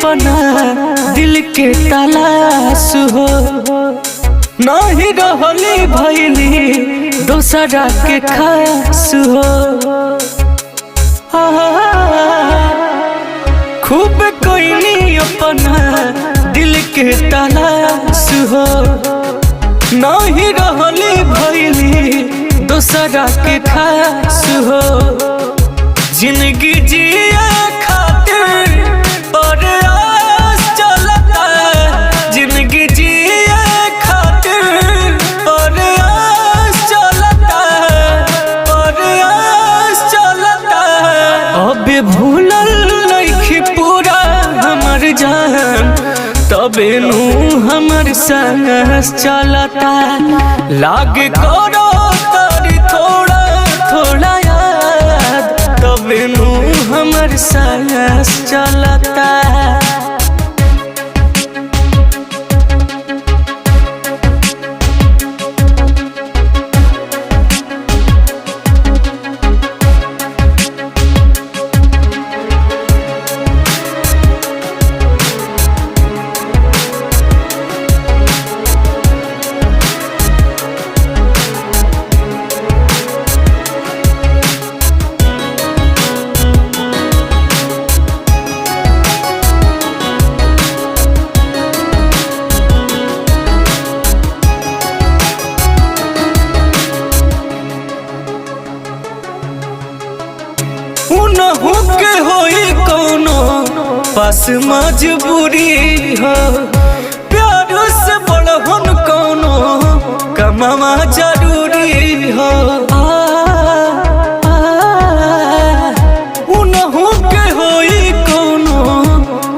अपना दिल के तलाश हो, नहीं रहली भइली दोसरा के खास हो। खूब कोई अपना दिल के तलाश हो, नहीं रहली भइली दोसरा के खास हो। जिंदगी जिया खातिर प्रयास चलता, जिंदगी जिया खातिर प्रयास चलता, प्रयास चलता। अब भूलल नहीं पूरा हमर जान, तबे नू हमर सांस चलता। लागे करो तारी थोड़ा थोड़ा याद, तबे नू हमर सांस चलता। उनहु के होई कोनो पास मजबूरी हो, प्यार से बड़हन कोनो कमावा जरूरी हो। उनहु के होई कोनो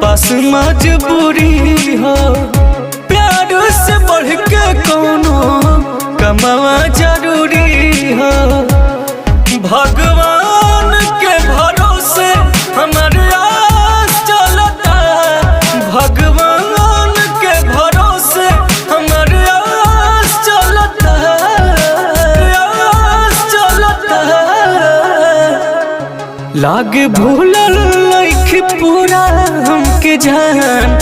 पास मजबूरी हो, प्यार से बढ़ के कोनो कमावा जरूरी हो। भगवान के भरोसे हमर आस चलता, भगवान के भरोसे हमर आस चलता, आस चलता। लागे भूलल नहीं पूरा हमके जान,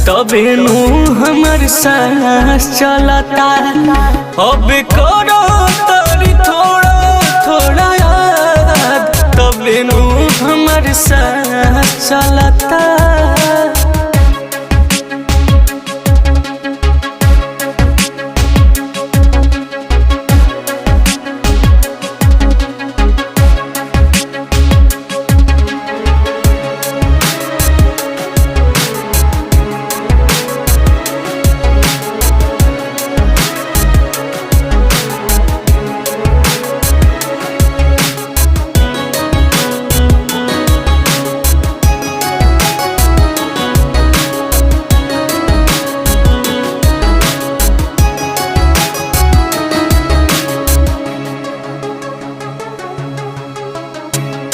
तबे नू हमर सांस चलता। अब करो तारी थोड़ा थोड़ा याद, तबे नू हमर सांस चलता।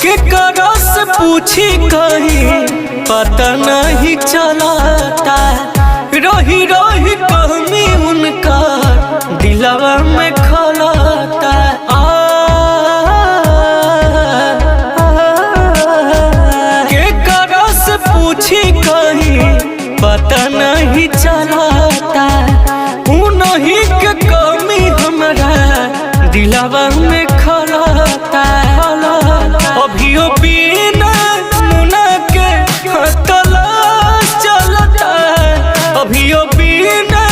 केकरा से पूछी कहीं पता नहीं चलता, रही रही कहमी उनका दिलवा में खलता। केकरा से पूछी कहीं पता नहीं चलता, उन्हीं के कमी हमरा दिलवा में खलता। अभियो बिना मुना के तलाश चलता, अभियो बिना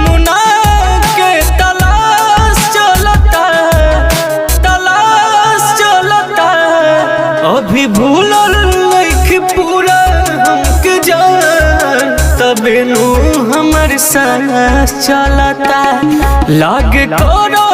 मुना के तलाश चलता, तलाश चलता। अभी भूलल नहीं पूरा हमके जान, तबे नू हमर सांस चलता। लागे करो